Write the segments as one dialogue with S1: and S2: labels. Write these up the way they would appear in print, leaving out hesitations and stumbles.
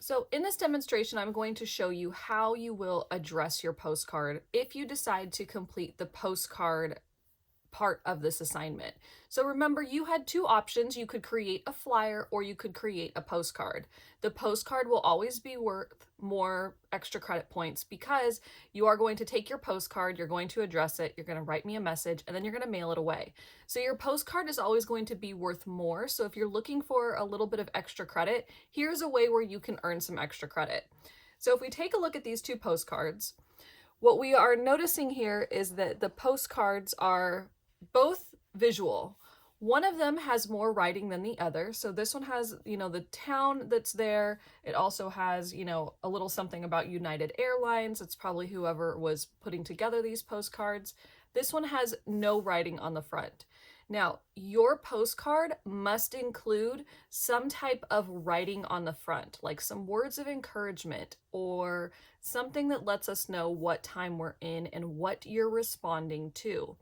S1: So in this demonstration, I'm going to show you how you will address your postcard if you decide to complete the postcard part of this assignment. So remember, you had two options. You could create a flyer or you could create a postcard. The postcard will always be worth more extra credit points because you are going to take your postcard, you're going to address it, you're going to write me a message, and then you're going to mail it away. So your postcard is always going to be worth more. So if you're looking for a little bit of extra credit, here's a way where you can earn some extra credit. So if we take a look at these two postcards, what we are noticing here is that the postcards are both visual. One of them has more writing than the other. So this one has, the town that's there. It also has, a little something about United Airlines. It's probably whoever was putting together these postcards. This one has no writing on the front. Now, your postcard must include some type of writing on the front, like some words of encouragement or something that lets us know what time we're in and what you're responding to.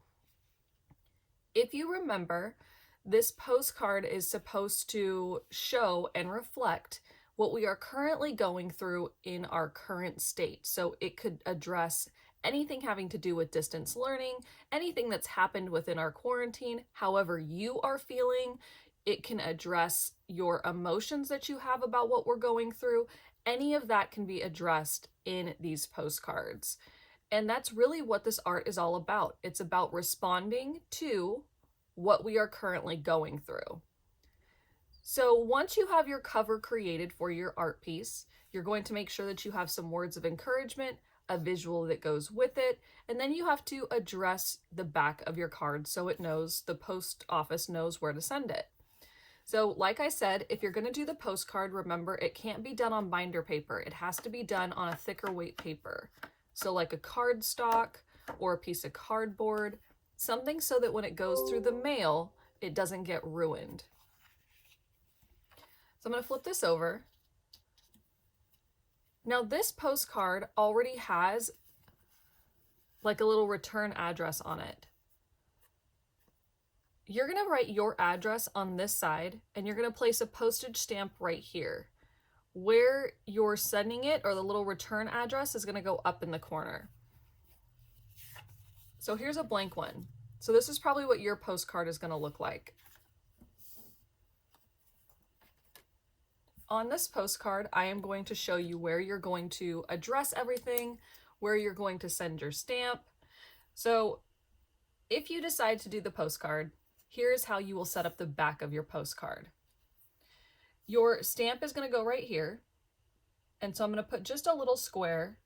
S1: If you remember, this postcard is supposed to show and reflect what we are currently going through in our current state. So it could address anything having to do with distance learning, anything that's happened within our quarantine, however you are feeling. It can address your emotions that you have about what we're going through. Any of that can be addressed in these postcards. And that's really what this art is all about. It's about responding to what we are currently going through. So once you have your cover created for your art piece, you're going to make sure that you have some words of encouragement, a visual that goes with it, and then you have to address the back of your card so it knows, the post office knows where to send it. So like I said, if you're going to do the postcard, remember it can't be done on binder paper. It has to be done on a thicker weight paper. So like a cardstock or a piece of cardboard, something so that when it goes through the mail, it doesn't get ruined. So I'm going to flip this over. Now this postcard already has like a little return address on it. You're going to write your address on this side and you're going to place a postage stamp right here. Where you're sending it, or the little return address, is going to go up in the corner. So here's a blank one. So this is probably what your postcard is going to look like. On this postcard, I am going to show you where you're going to address everything, where you're going to send your stamp. So if you decide to do the postcard, here's how you will set up the back of your postcard. Your stamp is going to go right here. And so I'm going to put just a little square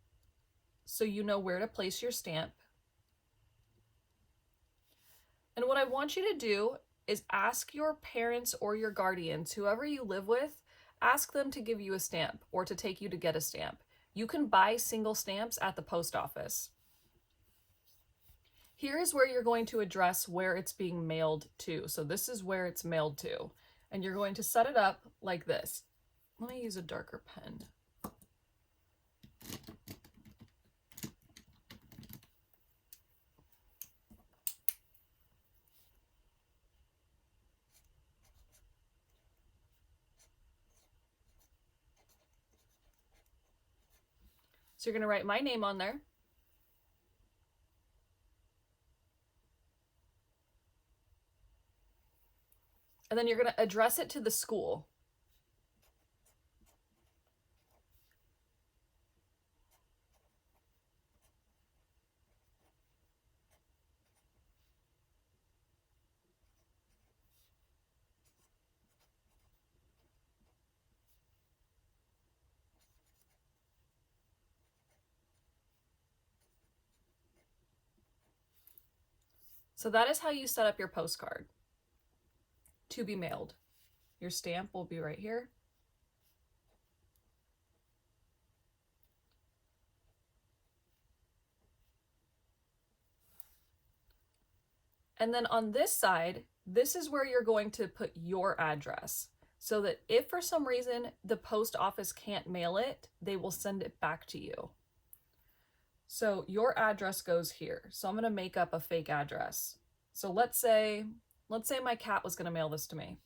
S1: so you know where to place your stamp. And what I want you to do is ask your parents or your guardians, whoever you live with, ask them to give you a stamp or to take you to get a stamp. You can buy single stamps at the post office. Here is where you're going to address where it's being mailed to. So this is where it's mailed to. And you're going to set it up like this. Let me use a darker pen. So you're going to write my name on there. And then you're going to address it to the school. So that is how you set up your postcard to be mailed. Your stamp will be right here. And then on this side, this is where you're going to put your address so that if for some reason the post office can't mail it, they will send it back to you. So your address goes here. So I'm going to make up a fake address. So let's say my cat was going to mail this to me.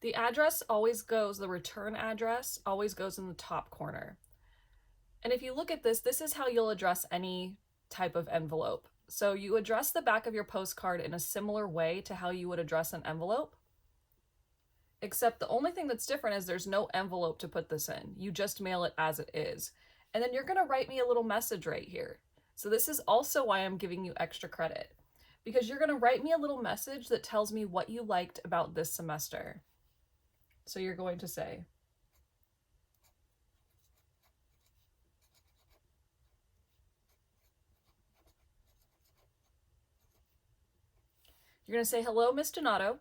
S1: The address always goes, the return address always goes in the top corner. And if you look at this, this is how you'll address any type of envelope. So you address the back of your postcard in a similar way to how you would address an envelope, except the only thing that's different is there's no envelope to put this in. You just mail it as it is. And then you're gonna write me a little message right here. So this is also why I'm giving you extra credit, because you're gonna write me a little message that tells me what you liked about this semester. So you're going to say, you're going to say, hello, Miss Donato.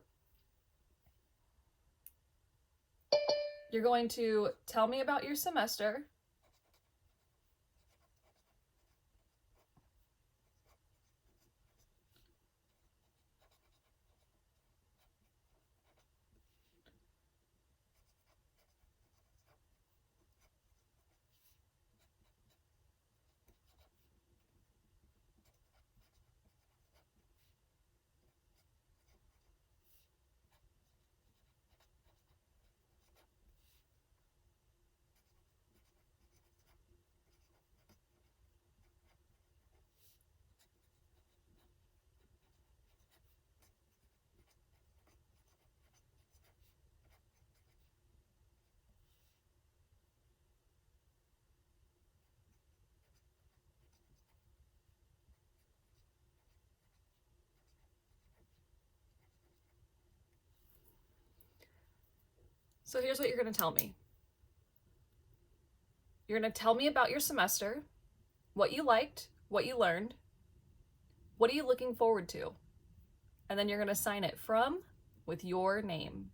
S1: You're going to tell me about your semester. So here's what you're going to tell me. You're going to tell me about your semester, what you liked, what you learned, what are you looking forward to? And then you're going to sign it from with your name,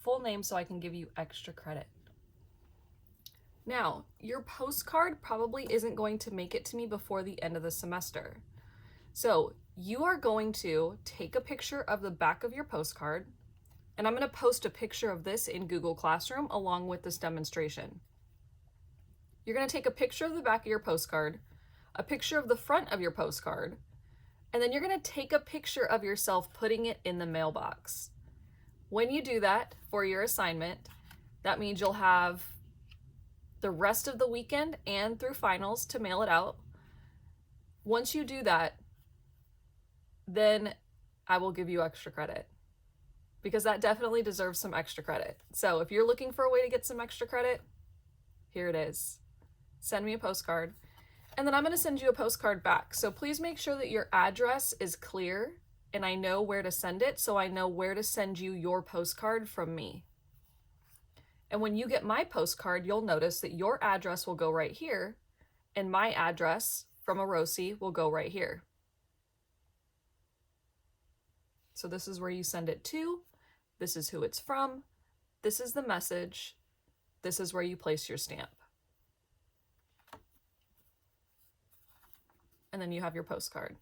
S1: full name, so I can give you extra credit. Now, your postcard probably isn't going to make it to me before the end of the semester. So you are going to take a picture of the back of your postcard, and I'm going to post a picture of this in Google Classroom along with this demonstration. You're going to take a picture of the back of your postcard, a picture of the front of your postcard, and then you're going to take a picture of yourself putting it in the mailbox. When you do that for your assignment, that means you'll have the rest of the weekend and through finals to mail it out. Once you do that, then I will give you extra credit, because that definitely deserves some extra credit. So if you're looking for a way to get some extra credit, here it is. Send me a postcard, and then I'm going to send you a postcard back. So please make sure that your address is clear and I know where to send it, so I know where to send you your postcard from me. And when you get my postcard, you'll notice that your address will go right here and my address from Arosi will go right here. So this is where you send it to, this is who it's from, this is the message, this is where you place your stamp. And then you have your postcard.